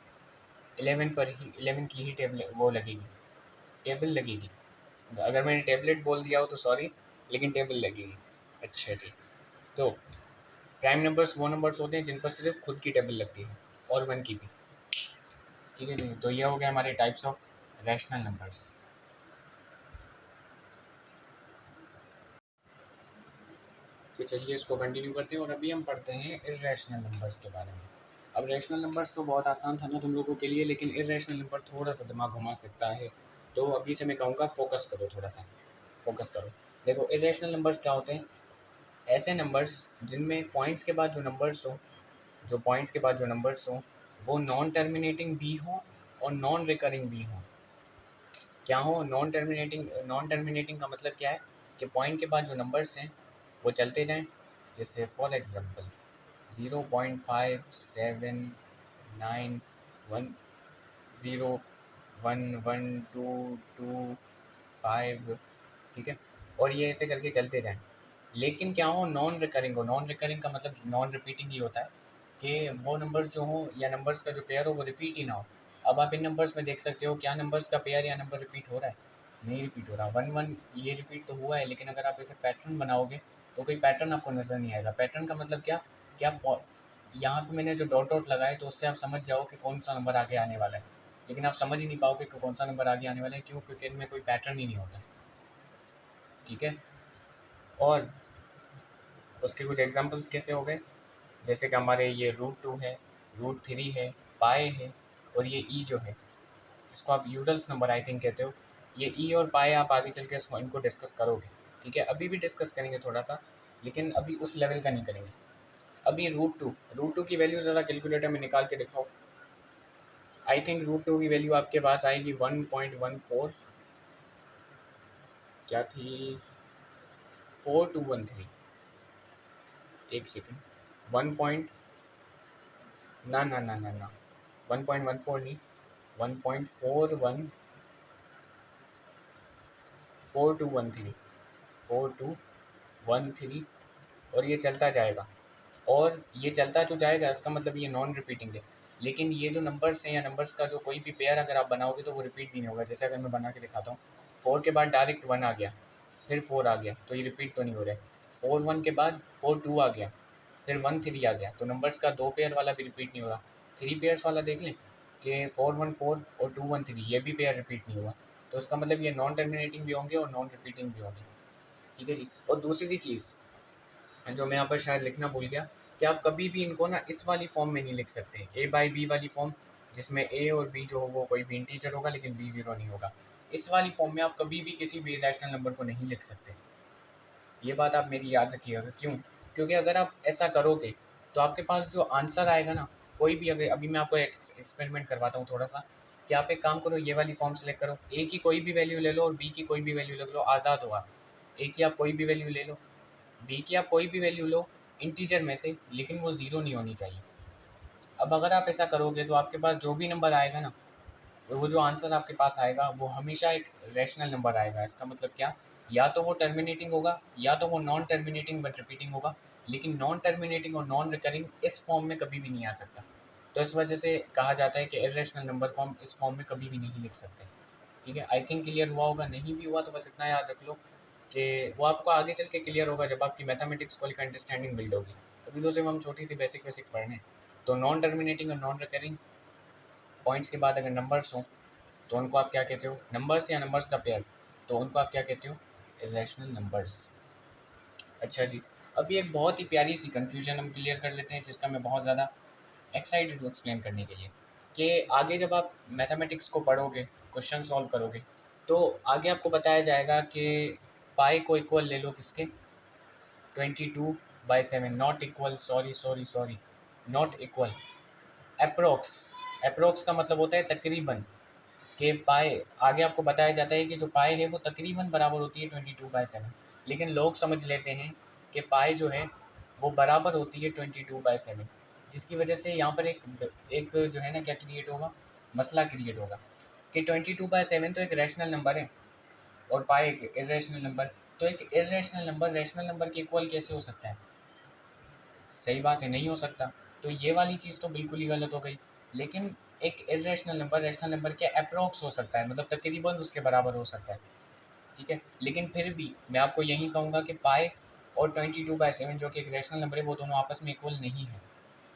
इलेवन पर ही इलेवन की ही टेबल वो लगेगी, टेबल लगेगी। अगर मैंने टेबलेट बोल दिया हो तो सॉरी, लेकिन टेबल लगेगी। अच्छा जी, तो प्राइम नंबर्स वो नंबर्स होते हैं जिन पर सिर्फ खुद की टेबल लगती है और वन की भी, ठीक है जी। तो ये हो गया हमारे टाइप्स ऑफ रैशनल नंबर्स। तो चलिए इसको कंटिन्यू करते हैं और अभी हम पढ़ते हैं इर्रेशनल नंबर्स के बारे में। अब रैशनल नंबर्स तो बहुत आसान था ना तुम लोगों के लिए, लेकिन इर्रेशनल नंबर थोड़ा सा दिमाग घुमा सकता है, तो अभी से मैं कहूँगा फोकस करो, थोड़ा सा फोकस करो। देखो, इर्रेशनल नंबर्स क्या होते हैं, ऐसे नंबर्स जिनमें पॉइंट्स के बाद जो नंबर्स हो, जो पॉइंट्स के बाद जो नंबर्स हों, वो नॉन टर्मिनेटिंग भी हों और नॉन रिकरिंग भी हों। क्या हो, नॉन टर्मिनेटिंग का मतलब क्या है कि पॉइंट के बाद जो नंबर्स हैं वो चलते जाएं। जैसे फॉर एग्जांपल 0.5791 0 1 1 2 2 5, ठीक है, और ये ऐसे करके चलते जाएं। लेकिन क्या हो, नॉन रिकरिंग हो। नॉन रिकरिंग का मतलब नॉन रिपीटिंग ही होता है कि वो नंबर्स जो हो या नंबर्स का जो पेयर हो वो रिपीट ही ना हो। अब आप इन नंबर्स में देख सकते हो, क्या नंबर्स का पेयर या नंबर रिपीट हो रहा है, नहीं रिपीट हो रहा। वन वन ये रिपीट तो हुआ है, लेकिन अगर आप इसे पैटर्न बनाओगे तो कोई पैटर्न आपको नज़र नहीं आएगा। पैटर्न का मतलब क्या, क्या यहाँ पे मैंने जो डॉट डॉट लगाए तो उससे आप समझ जाओ कि कौन सा नंबर आगे आने वाला है, लेकिन आप समझ ही नहीं पाओगे कि कौन सा नंबर आगे आने वाला है। क्यों, क्योंकि इनमें कोई पैटर्न ही नहीं होता, ठीक है। और उसके कुछ एग्जांपल्स कैसे हो गए, जैसे कि हमारे ये रूट 2 है, रूट 3 है, पाए है, और ये ई जो है, इसको आप यूरल्स नंबर आई थिंक कहते हो। ये ई और पाए आप आगे चल के इनको डिस्कस करोगे, ठीक है। अभी भी डिस्कस करेंगे थोड़ा सा, लेकिन अभी उस लेवल का नहीं करेंगे। अभी रूट टू की वैल्यू ज़रा कैलकुलेटर में निकाल के दिखाओ। आई थिंक रूट 2 की वैल्यू आपके पास आएगी 1.14, क्या थी, 4213, एक सेकेंड, वन पॉइंट, ना 1.14 नहीं, 1.414213, 4213, और ये चलता जाएगा। और ये चलता जो जाएगा इसका मतलब ये नॉन रिपीटिंग है, लेकिन ये जो नंबर्स हैं या नंबर्स का जो कोई भी पेयर अगर आप बनाओगे तो वो रिपीट भी नहीं होगा। जैसे अगर मैं बना के दिखाता हूँ, 4 के बाद डायरेक्ट 1 आ गया, फिर 4 आ गया, तो ये रिपीट तो नहीं हो रहा है। 4 1 के बाद 4 2 आ गया, फिर 1 3 आ गया, तो नंबर्स का 2 पेयर वाला भी रिपीट नहीं होगा। 3 पेयर्स वाला देख लें कि 4 1 4 और 2 1 3, ये भी पेयर रिपीट नहीं हुआ, तो उसका मतलब ये नॉन टर्मिनेटिंग भी होंगे और नॉन रिपीटिंग भी होंगे, ठीक है जी। और दूसरी चीज़ जो मैं यहाँ पर शायद लिखना भूल गया, कि आप कभी भी इनको ना इस वाली फॉर्म में नहीं लिख सकते, ए बाई बी वाली फॉर्म, जिसमें ए और बी जो हो वो कोई भी इंटीजर होगा लेकिन बी ज़ीरो नहीं होगा। इस वाली फॉर्म में आप कभी भी किसी भी रैशनल नंबर को नहीं लिख सकते, ये बात आप मेरी याद रखिएगा। क्यों? क्योंकि अगर आप ऐसा करोगे तो आपके पास जो आंसर आएगा ना, कोई भी, अगर अभी मैं आपको एक्सपेरिमेंट करवाता हूँ थोड़ा सा, कि आप एक काम करो, ये वाली फॉर्म सेलेक्ट करो, ए की कोई भी वैल्यू ले लो और बी की कोई भी वैल्यू ले लो, आज़ाद हो आप। ए की आप कोई भी वैल्यू ले लो, बी की आप कोई भी वैल्यू लो इंटीजर में से, लेकिन वो ज़ीरो नहीं होनी चाहिए। अब अगर आप ऐसा करोगे तो आपके पास जो भी नंबर आएगा ना, वो जो आंसर आपके पास आएगा वो हमेशा एक रैशनल नंबर आएगा। इसका मतलब क्या? या तो वो टर्मिनेटिंग होगा, या तो वो नॉन टर्मिनेटिंग बट रिपीटिंग होगा, लेकिन नॉन टर्मिनेटिंग और नॉन रिकरिंग इस फॉर्म में कभी भी नहीं आ सकता। तो इस वजह से कहा जाता है कि इर्रेशनल नंबर को हम इस फॉर्म में कभी भी नहीं लिख सकते। ठीक है, आई थिंक क्लियर हुआ होगा। नहीं भी हुआ तो बस इतना याद रख लो कि वो आपको आगे चल के क्लियर होगा जब आपकी मैथमेटिक्स को लेकर अंडरस्टैंडिंग बिल्ड होगी। अभी तो सिर्फ हम छोटी सी बेसिक बेसिक पढ़ रहे हैं। तो नॉन टर्मिनेटिंग और नॉन रिकरिंग पॉइंट्स के बाद अगर नंबर्स हों तो उनको आप क्या कहते हो? नंबर्स या नंबर्स का पेयर, तो उनको आप क्या कहते हो? Irrational numbers. अच्छा जी, अभी एक बहुत ही प्यारी सी कन्फ्यूजन हम क्लियर कर लेते हैं, जिसका मैं बहुत ज़्यादा एक्साइटेड हूँ एक्सप्लेन करने के लिए। कि आगे जब आप मैथमेटिक्स को पढ़ोगे, क्वेश्चन सॉल्व करोगे, तो आगे आपको बताया जाएगा कि पाई को इक्वल ले लो किसके? 22/7। Not equal, sorry sorry sorry, not equal, approx. Approx का मतलब होता है तकरीबन। के पाए, आगे आपको बताया जाता है कि जो पाए है वो तकरीबन बराबर होती है 22/7, लेकिन लोग समझ लेते हैं कि पाए जो है वो बराबर होती है 22/7, जिसकी वजह से यहाँ पर एक जो है ना क्या क्रिएट होगा? मसला क्रिएट होगा कि 22/7 तो एक रैशनल नंबर है और पाए एक इरेशनल नंबर। तो एक इरेशनल नंबर रैशनल नंबर के इक्वल कैसे हो सकता है? सही बात है, नहीं हो सकता। तो ये वाली चीज़ तो बिल्कुल ही गलत हो गई। लेकिन एक इरेशनल नंबर रैशनल नंबर के अप्रॉक्स हो सकता है, मतलब तकरीबन उसके बराबर हो सकता है। ठीक है, लेकिन फिर भी मैं आपको यही कहूँगा कि पाई और 22/7 जो कि एक रैशनल नंबर है, वो दोनों आपस में इक्वल नहीं है।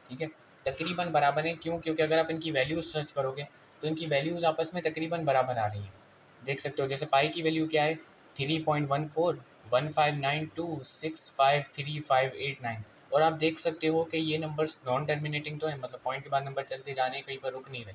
ठीक है, तकरीबन बराबर है। क्यों? क्योंकि अगर आप इनकी वैल्यूज़ सर्च करोगे तो इनकी वैल्यूज़ आपस में तकरीबन बराबर आ रही हैं। देख सकते हो, जैसे पाई की वैल्यू क्या है? 3.14 1592 653589। और आप देख सकते हो कि ये नंबर्स नॉन टर्मिनेटिंग तो है, मतलब पॉइंट के बाद नंबर चलते जा रहे हैं, कहीं पर रुक नहीं रहे।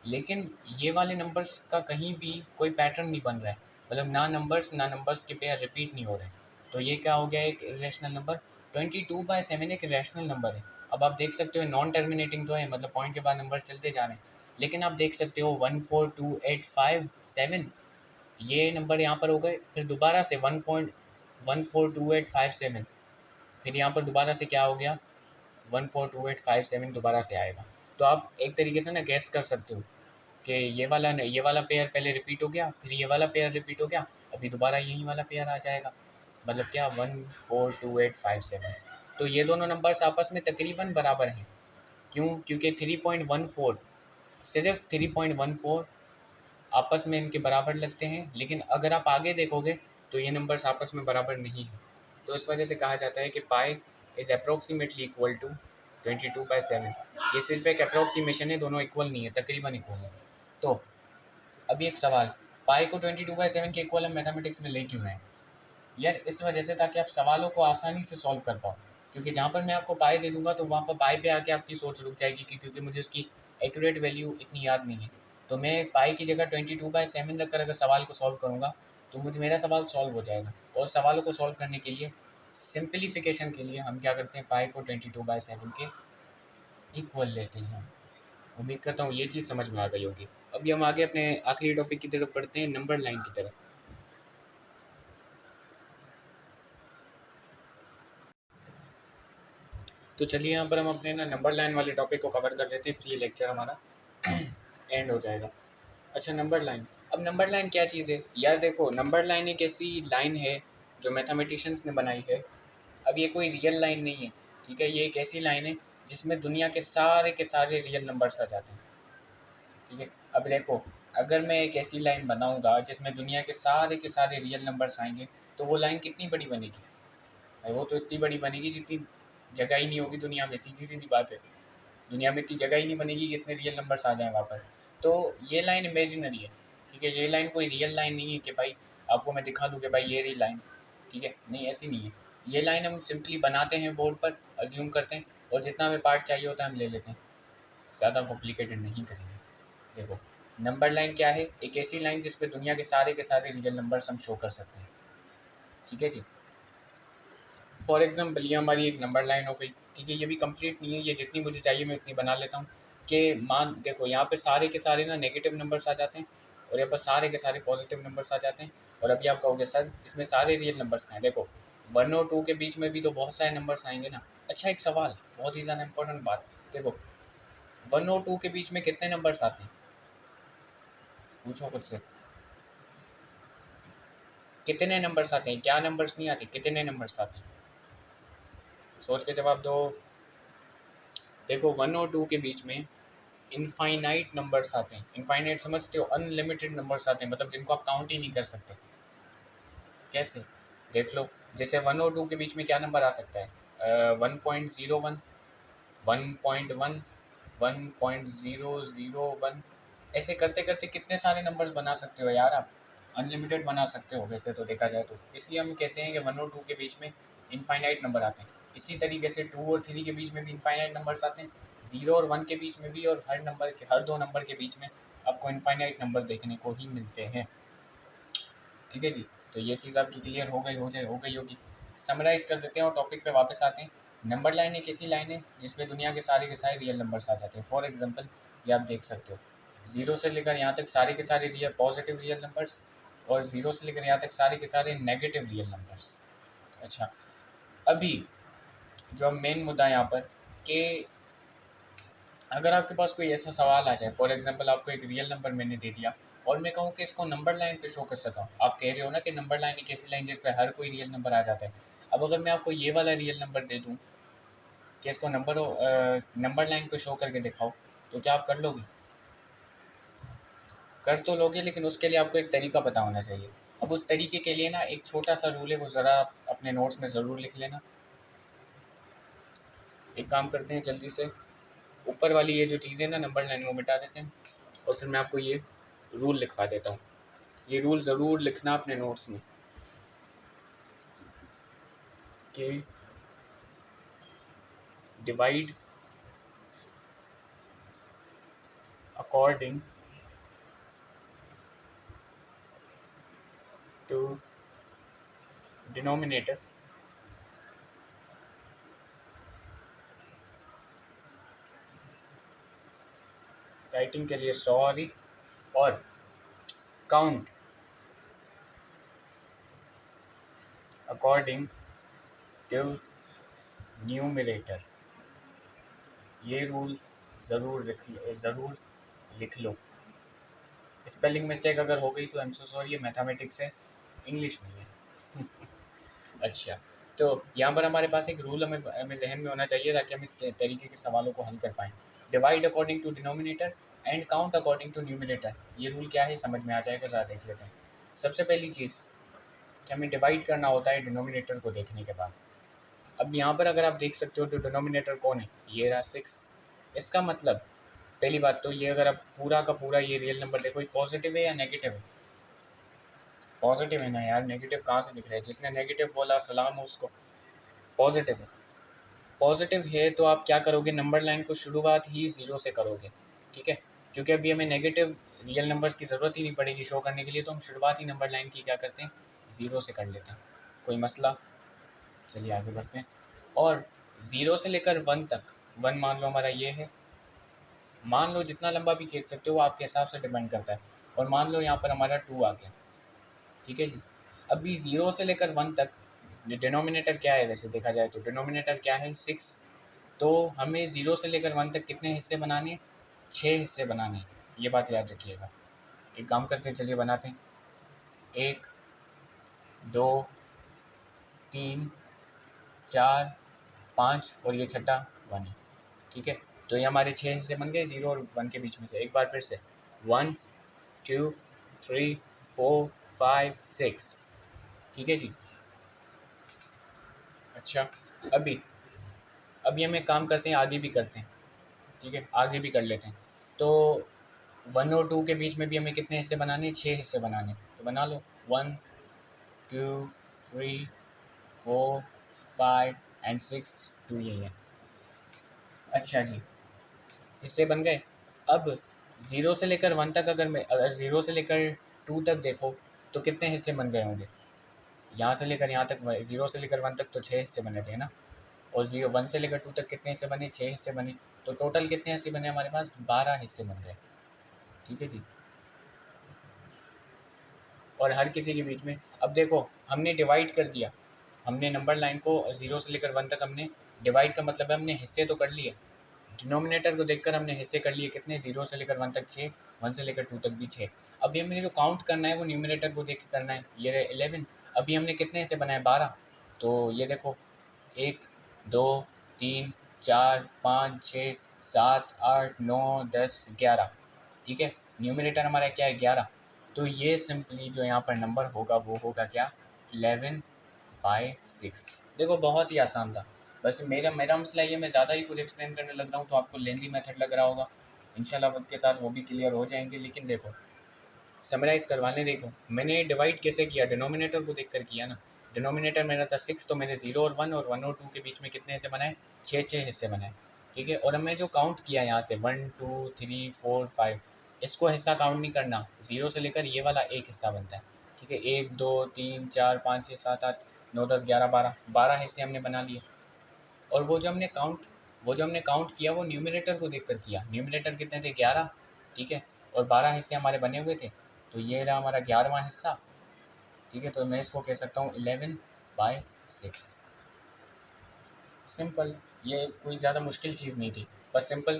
लेकिन ये वाले नंबर्स का कहीं भी कोई पैटर्न नहीं बन रहा है, मतलब ना नंबर्स के पेयर रिपीट नहीं हो रहे। तो ये क्या हो गया? एक इरेशनल नंबर। 22/7 एक रैशनल नंबर है। अब आप देख सकते हो नॉन टर्मिनेटिंग तो है, मतलब पॉइंट के बाद नंबर्स चलते जा रहे हैं, लेकिन आप देख सकते हो 14285 ये नंबर यहाँ पर हो गए, फिर दोबारा से 1.142857, फिर यहाँ पर दोबारा से क्या हो गया? 14285 दोबारा से आएगा। तो आप एक तरीके से ना गैस कर सकते हो कि ये वाला पेयर पहले रिपीट हो गया, फिर ये वाला पेयर रिपीट हो गया, अभी दोबारा यही वाला पेयर आ जाएगा। मतलब क्या? 1422857। तो ये दोनों नंबर्स आपस में तकरीबन बराबर हैं। क्यों? क्योंकि 3.14, सिर्फ 3.14 आपस में इनके बराबर लगते हैं, लेकिन अगर आप आगे देखोगे तो ये नंबर्स आपस में बराबर नहीं हैं। तो इस वजह से कहा जाता है कि पाई इज़ अप्रोक्सीमेटली इक्वल टू 22/7। ये सिर्फ एक अप्रोक्सीमेशन है, दोनों इक्वल नहीं है, तकरीबन इक्वल है। तो अभी एक सवाल, पाई को 22/7 के इक्वल हम मैथमेटिक्स में ले क्यों रहे हैं? यार इस वजह से, ताकि आप सवालों को आसानी से सॉल्व कर पाओ। क्योंकि जहाँ पर मैं आपको पाई दे दूंगा तो वहाँ पर पाई पे आके आपकी सोच रुक जाएगी, क्योंकि मुझे उसकी एक्यूरेट वैल्यू इतनी याद नहीं है। तो मैं पाई की जगह 22/7 रख कर अगर सवाल को सॉल्व करूँगा तो मुझे मेरा सवाल सॉल्व हो जाएगा। और सवालों को सॉल्व करने के लिए, सिंप्लीफिकेशन के लिए, हम क्या करते हैं? पाई को 22/7 के इक्वल लेते हैं। उम्मीद करता हूँ ये चीज़ समझ में आ गई होगी। अभी हम आगे अपने आखिरी टॉपिक की तरफ बढ़ते हैं, नंबर लाइन की तरफ। तो चलिए यहाँ पर हम अपने ना नंबर लाइन वाले टॉपिक को कवर कर लेते हैं, फिर ये लेक्चर हमारा एंड हो जाएगा। अच्छा, नंबर लाइन। अब नंबर लाइन क्या चीज़ है यार? देखो, नंबर लाइन एक ऐसी लाइन है जो मैथमेटिशियंस ने बनाई है। अब ये कोई रियल लाइन नहीं है। ठीक है, ये एक ऐसी लाइन है जिसमें दुनिया के सारे रियल नंबर्स आ जाते हैं। ठीक है, अब देखो, अगर मैं एक ऐसी लाइन बनाऊंगा जिसमें दुनिया के सारे रियल नंबर्स आएंगे, तो वो लाइन कितनी बड़ी बनेगी? भाई वो तो इतनी बड़ी बनेगी जितनी जगह ही नहीं होगी दुनिया में, सीधी सीधी बात है। दुनिया में इतनी जगह ही नहीं बनेगी कि इतने रियल नंबर्स आ जाएँ वहाँ पर। तो ये लाइन इमेजिनरी है। ठीक है, ये लाइन कोई रियल लाइन नहीं है कि भाई आपको मैं दिखा दूँ कि भाई ये रही लाइन। ठीक है, नहीं, ऐसी नहीं है। ये लाइन हम सिंपली बनाते हैं बोर्ड पर, अज्यूम करते हैं, और जितना हमें पार्ट चाहिए होता है हम ले लेते हैं। ज़्यादा कॉम्प्लिकेटेड नहीं करेंगे। देखो, नंबर लाइन क्या है? एक ऐसी लाइन जिस पे दुनिया के सारे रियल नंबर्स हम शो कर सकते हैं। ठीक है जी। फॉर एग्जांपल ये हमारी एक नंबर लाइन हो गई, ठीक है। ये भी कंप्लीट नहीं है, ये जितनी मुझे चाहिए मैं उतनी बना लेता हूँ। कि मान देखो यहाँ पे सारे के सारे ना नेगेटिव नंबर्स आ जाते हैं और यहाँ पर सारे के सारे पॉजिटिव नंबर्स आ जाते हैं। और अभी आप कहोगे सर इसमें सारे रियल नंबर्स कहाँ हैं? देखो 1 और 2 के बीच में भी तो बहुत सारे नंबर्स आएंगे ना। अच्छा एक सवाल, बहुत ही ज़्यादा इंपॉर्टेंट बात, देखो 1 और 2 के बीच में कितने नंबर्स आते हैं? पूछो खुद से, कितने नंबर्स आते हैं? क्या नंबर्स नहीं आते, कितने नंबर्स आते हैं? सोच के जवाब दो। देखो 1 और 2 के बीच में इनफाइनाइट नंबर्स आते हैं। इनफाइनाइट समझते हो? अनलिमिटेड नंबर्स आते हैं, मतलब जिनको आप काउंट ही नहीं कर सकते। कैसे? देख लो, जैसे 1 और 2 के बीच में क्या नंबर आ सकता है? 1.01, 1.1, 1.001, ऐसे करते करते कितने सारे नंबर्स बना सकते हो यार आप। अनलिमिटेड बना सकते हो वैसे तो देखा जाए तो, इसलिए हम कहते हैं कि 1 और 2 के बीच में इनफाइनाइट नंबर आते हैं। इसी तरीके से 2 और 3 के बीच में भी इनफाइनाइट नंबर्स आते हैं, 0 और 1 के बीच में भी, और हर दो नंबर के बीच में आपको इनफाइनाइट नंबर देखने को ही मिलते हैं। ठीक है जी, तो ये चीज़ आपकी क्लियर हो गई होगी। समराइज कर देते हैं और टॉपिक पे वापस आते हैं। नंबर लाइन एक ऐसी लाइन है जिसमें दुनिया के सारे रियल नंबर्स आ जाते हैं। फॉर एग्जांपल ये आप देख सकते हो, 0 से लेकर यहाँ तक सारे के सारे रियल पॉजिटिव रियल नंबर्स, और 0 से लेकर यहाँ तक सारे के सारे नेगेटिव रियल नंबर्स। अच्छा, अभी जो मेन मुद्दा है यहाँ पर, कि अगर आपके पास कोई ऐसा सवाल आ जाए, फॉर एग्जांपल आपको एक रियल नंबर मैंने दे दिया और मैं कहूँ कि इसको नंबर लाइन पे शो कर सका। आप कह रहे हो ना कि नंबर लाइन एक ऐसी लाइन जिस पे हर कोई रियल नंबर आ जाता है। अब अगर मैं आपको ये वाला रियल नंबर दे दूँ कि इसको नंबर लाइन पे शो करके दिखाओ, तो क्या आप कर लोगे? कर तो लोगे, लेकिन उसके लिए आपको एक तरीका पता होना चाहिए। अब उस तरीके के लिए ना एक छोटा सा रूल है, वो ज़रा आप अपने नोट्स में ज़रूर लिख लेना। एक काम करते हैं जल्दी से, ऊपर वाली ये जो चीज़ें ना नंबर लाइन वो मिटा देते हैं और फिर मैं आपको ये रूल लिखवा देता हूँ। ये रूल ज़रूर लिखना अपने नोट्स में कि divide according to denominator writing के लिए सॉरी, और काउंट अकॉर्डिंग टू न्यूमरेटर। ये रूल ज़रूर लिख लो। स्पेलिंग मिस्टेक अगर हो गई तो आई एम सो सॉरी, ये मैथमेटिक्स है, इंग्लिश नहीं है। अच्छा, तो यहाँ पर हमारे पास एक रूल हमें जहन में होना चाहिए ताकि हम इस तरीके के सवालों को हल कर पाएँ। Divide according to denominator and count according to numerator. ये रूल क्या है समझ में आ जाएगा, ज़रा देख लेते हैं। सबसे पहली चीज़ कि हमें डिवाइड करना होता है डिनोमिनेटर को देखने के बाद। अब यहाँ पर अगर आप देख सकते हो तो डिनोमिनेटर कौन है? ये रहा 6। इसका मतलब पहली बात तो ये, अगर आप पूरा का पूरा ये रियल नंबर देखो, ये पॉजिटिव है या नेगेटिव है? पॉजिटिव है ना यार, नेगेटिव कहाँ से दिख रहा है? जिसने नेगेटिव बोला सलाम हो उसको। पॉजिटिव है, पॉजिटिव है तो आप क्या करोगे? नंबर लाइन को शुरुआत ही 0 से करोगे, ठीक है। क्योंकि अभी हमें नेगेटिव रियल नंबर्स की ज़रूरत ही नहीं पड़ेगी शो करने के लिए, तो हम शुरुआत ही नंबर लाइन की क्या करते हैं? 0 से कर लेते हैं। कोई मसला? चलिए आगे बढ़ते हैं। और 0 से लेकर 1 तक, 1 मान लो हमारा ये है, मान लो जितना लंबा भी खींच सकते हो, आपके हिसाब से डिपेंड करता है। और मान लो यहाँ पर हमारा 2 आ गया, ठीक है जी। अभी 0 से लेकर 1 तक डिनोमिनेटर क्या है? वैसे देखा जाए तो डिनोमिनेटर क्या है? 6। तो हमें 0 से लेकर 1 तक कितने हिस्से बनाने हैं? 6 हिस्से बनाने हैं, ये बात याद रखिएगा। एक काम करते हैं, चलिए बनाते हैं। 1, 2, 3, 4, 5 और ये छठा 1 है, ठीक है। तो ये हमारे 6 हिस्से बन गए 0 और 1 के बीच में से। एक बार फिर से 1, 2, 3, 4, 5, 6, ठीक है जी। अच्छा, अभी अभी हम एक काम करते हैं, आगे भी करते हैं, ठीक है, आगे भी कर लेते हैं। तो 1 और 2 के बीच में भी हमें कितने हिस्से बनाने हैं? 6 हिस्से बनाने हैं, तो बना लो। 1, 2, 3, 4, 5 एंड 6, 2 यही है। अच्छा जी, हिस्से बन गए। अब 0 से लेकर 1 तक, अगर 0 से लेकर 2 तक देखो तो कितने हिस्से बन गए होंगे? यहाँ से लेकर यहाँ तक 0 से लेकर 1 तक तो 6 हिस्से बने थे ना, और 1 से लेकर 2 तक कितने हिस्से बने, 6 हिस्से बने। तो टोटल कितने हिस्से बने हमारे पास, 12 हिस्से बन गए। ठीक है जी। और हर किसी के बीच में, अब देखो हमने डिवाइड कर दिया, हमने नंबर लाइन को 0 से लेकर 1 तक हमने डिवाइड, का मतलब है हमने हिस्से तो कर लिए। डिनोमिनेटर को देखकर हमने हिस्से कर लिए कितने, 0 से लेकर 1 तक 6, 1 से लेकर 2 तक भी 6। अभी हमें जो काउंट करना है वो न्यूमिनेटर को देख के करना है। ये रहे 11। अभी हमने कितने हिस्से बनाए, 12। तो ये देखो 1 2 3 4 5 6 7 8 9 10 11। ठीक है, न्यूमिनेटर हमारा क्या है, 11। तो ये सिंपली जो यहाँ पर नंबर होगा वो होगा क्या, 11/6। देखो बहुत ही आसान था। बस मेरा मेरा मसला ये, मैं ज़्यादा ही कुछ एक्सप्लेन करने लग रहा हूँ तो आपको लेंदी मेथड लग रहा होगा। इंशाल्लाह वक्त के साथ वो भी क्लियर हो जाएंगे। लेकिन देखो समराइज करवाने, देखो मैंने डिवाइड कैसे किया, डिनोमिनेटर को देख कर किया ना। डिनोमिनेटर मेरा था 6, तो मैंने 0 और 1 और 1 और 2 के बीच में कितने हिस्से बनाए, 6 हिस्से बनाए। ठीक है, और अब मैं जो काउंट किया यहाँ से 1 2 3 4 5, इसको हिस्सा काउंट नहीं करना, 0 से लेकर ये वाला एक हिस्सा बनता है। ठीक है, 1 2 3 4 5 6 7 8 9 10 11 12, 12 हिस्से हमने बना लिए। और वो जो हमने काउंट किया वो न्यूमिनेटर को देखकर किया। न्यूमिनेटर कितने थे, 11। ठीक है, और 12 हिस्से हमारे बने हुए थे। तो ये रहा हमारा 11वां हिस्सा। ठीक है, तो मैं इसको कह सकता हूँ 11/6। सिंपल, ये कोई ज़्यादा मुश्किल चीज़ नहीं थी। बस सिंपल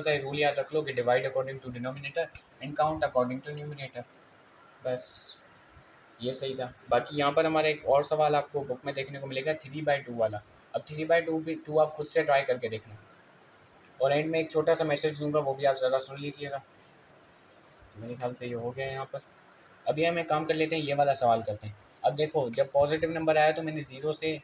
सा रूल याद रख लो कि divide according to denominator and count according to numerator. बस ये सही था। बाकी यहाँ पर हमारा एक और सवाल आपको बुक में देखने को मिलेगा, 3/2 वाला। अब 3/2 भी 2 आप खुद से ट्राई करके देखना। और एंड में एक छोटा सा मैसेज दूंगा, वो भी आप ज़रा सुन लीजिएगा। मेरे ख्याल से ये हो गया यहाँ पर। अभी हम एक काम कर लेते हैं, ये वाला सवाल करते हैं। अब देखो जब पॉजिटिव नंबर आया तो मैंने 0 से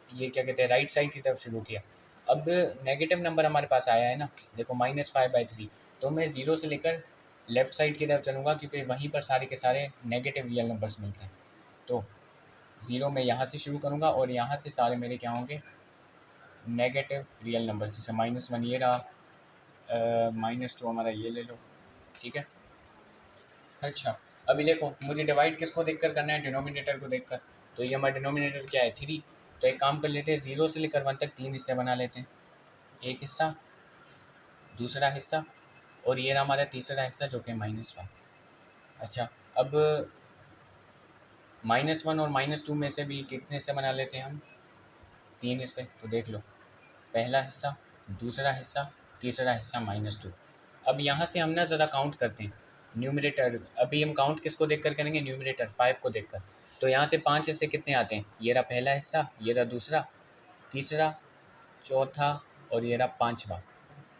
ये क्या कहते हैं राइट साइड की तरफ शुरू किया। अब नेगेटिव नंबर हमारे पास आया है ना, देखो -5/3। तो मैं 0 से लेकर लेफ्ट साइड की तरफ चलूँगा, क्योंकि वहीं पर सारे के सारे नेगेटिव रियल नंबर्स मिलते हैं। तो 0 मैं यहाँ से शुरू करूँगा और यहाँ से सारे मेरे क्या होंगे, नेगेटिव रियल नंबर। जैसे -1 ये रहा, -2 हमारा ये ले लो। ठीक है, अच्छा अभी देखो मुझे डिवाइड किसको देखकर करना है, डिनोमिनेटर को देखकर। तो ये हमारा डिनोमिनेटर क्या है, 3। तो एक काम कर लेते हैं, 0 से लेकर 1 तक 3 हिस्से बना लेते हैं। एक हिस्सा, दूसरा हिस्सा, और ये रहा हमारा तीसरा हिस्सा जो कि -1। अच्छा, अब -1 और -2 में से भी कितने हिस्से बना लेते हैं हम, 3 हिस्से। तो देख लो, पहला हिस्सा, दूसरा हिस्सा, तीसरा हिस्सा -2। अब यहाँ से हम ना ज़रा काउंट करते हैं न्यूमरेटर। अभी हम काउंट किसको देखकर करेंगे, न्यूमरेटर 5 को देखकर। तो यहाँ से 5 हिस्से कितने आते हैं, ये रहा पहला हिस्सा, ये रहा दूसरा, तीसरा, चौथा, और ये रहा 5वां।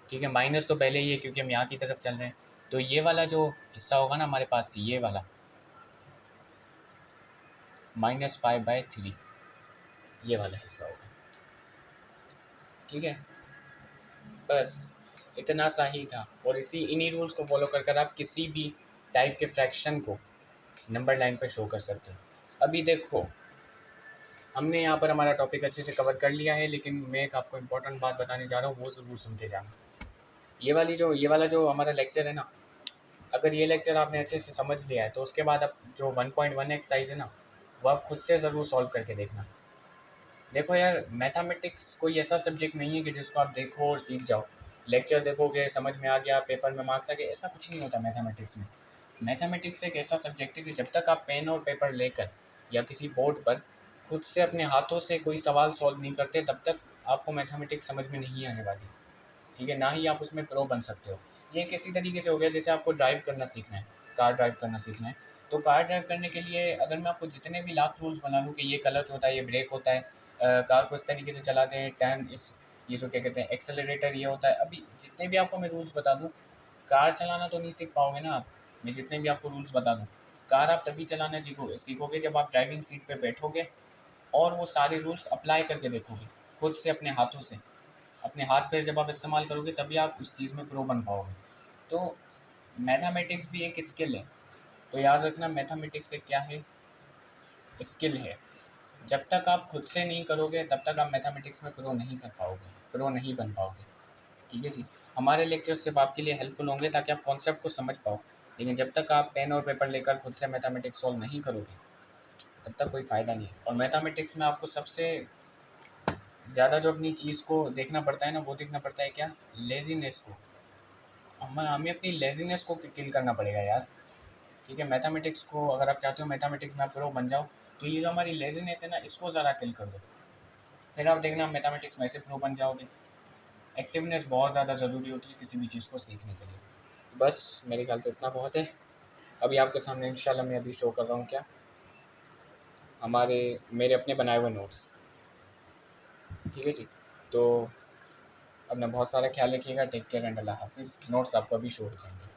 ठीक है, माइनस तो पहले ही है क्योंकि हम यहाँ की तरफ चल रहे हैं। तो ये वाला जो हिस्सा होगा ना हमारे पास, ये वाला -5/3, ये वाला हिस्सा होगा। ठीक है, बस इतना सा ही था। और इन्हीं रूल्स को फॉलो कर आप किसी भी टाइप के फ्रैक्शन को नंबर लाइन पर शो कर सकते हैं। अभी देखो हमने यहाँ पर हमारा टॉपिक अच्छे से कवर कर लिया है, लेकिन मैं एक आपको इम्पोर्टेंट बात बताने जा रहा हूँ, वो ज़रूर सुन के जाना। ये वाला जो हमारा लेक्चर है ना, अगर ये लेक्चर आपने अच्छे से समझ लिया है तो उसके बाद आप जो 1.1 एक्सरसाइज है ना, वो आप खुद से ज़रूर सॉल्व करके देखना। देखो यार, मैथमेटिक्स कोई ऐसा सब्जेक्ट नहीं है कि जिसको आप देखो और सीख जाओ। लेक्चर देखोगे समझ में आ गया, पेपर में मार्क्स आ गए, ऐसा कुछ नहीं होता मैथमेटिक्स में। मैथमेटिक्स एक ऐसा सब्जेक्ट है कि जब तक आप पेन और पेपर लेकर या किसी बोर्ड पर खुद से अपने हाथों से कोई सवाल सॉल्व नहीं करते, तब तक आपको मैथमेटिक्स समझ में नहीं आने वाली। ठीक है, ना ही आप उसमें प्रो बन सकते हो। ये किसी तरीके से हो गया जैसे आपको ड्राइव करना सीखना है, कार ड्राइव करना सीखना है। तो कार ड्राइव करने के लिए अगर मैं आपको जितने भी लाख रूल्स बना लूँ कि ये क्लच होता है, ये ब्रेक होता है, कार को इस तरीके से चलाते हैं, टर्न इस, ये जो क्या कहते हैं एक्सेलरेटर ये होता है, अभी जितने भी आपको मैं रूल्स बता दूँ, कार चलाना तो नहीं सीख पाओगे ना आप। मैं जितने भी आपको रूल्स बता दूँ, कार आप तभी चलाना सीखोगे जब आप ड्राइविंग सीट पे बैठोगे और वो सारे रूल्स अप्लाई करके देखोगे खुद से अपने हाथों से। अपने हाथ पैर जब आप इस्तेमाल करोगे तभी आप उस चीज़ में प्रो बन पाओगे। तो मैथमेटिक्स भी एक स्किल है। तो याद रखना, मैथमेटिक्स एक क्या है, स्किल है। जब तक आप खुद से नहीं करोगे तब तक आप मैथमेटिक्स में प्रो नहीं कर पाओगे, प्रो नहीं बन पाओगे। ठीक है जी, हमारे लेक्चर्स सिर्फ आपके लिए हेल्पफुल होंगे ताकि आप कॉन्सेप्ट को समझ पाओ। लेकिन जब तक आप पेन और पेपर लेकर खुद से मैथमेटिक्स सॉल्व नहीं करोगे तब तक कोई फ़ायदा नहीं है। और मैथमेटिक्स में आपको सबसे ज़्यादा जो अपनी चीज़ को देखना पड़ता है ना, वो देखना पड़ता है क्या, लेज़ीनेस को। हमें अपनी लेज़ीनेस को किल करना पड़ेगा यार। ठीक है, मैथमेटिक्स को अगर आप चाहते हो मैथमेटिक्स में आप प्रो बन जाओ, तो ये जो हमारी लेज़ीनेस है ना, इसको ज़रा किल कर दो, फिर आप देखना मैथमेटिक्स में ऐसे प्रो बन जाओगे। एक्टिवनेस बहुत ज़्यादा ज़रूरी होती है किसी भी चीज़ को सीखने के लिए। बस मेरे ख्याल से इतना बहुत है। अभी आपके सामने इंशाल्लाह मैं अभी शो कर रहा हूँ क्या, मेरे अपने बनाए हुए नोट्स। ठीक है जी, तो अपना बहुत सारा ख्याल रखिएगा। टेक केयर एंड अल्लाह हाफिज़। नोट्स आपको अभी शो हो जाएंगे।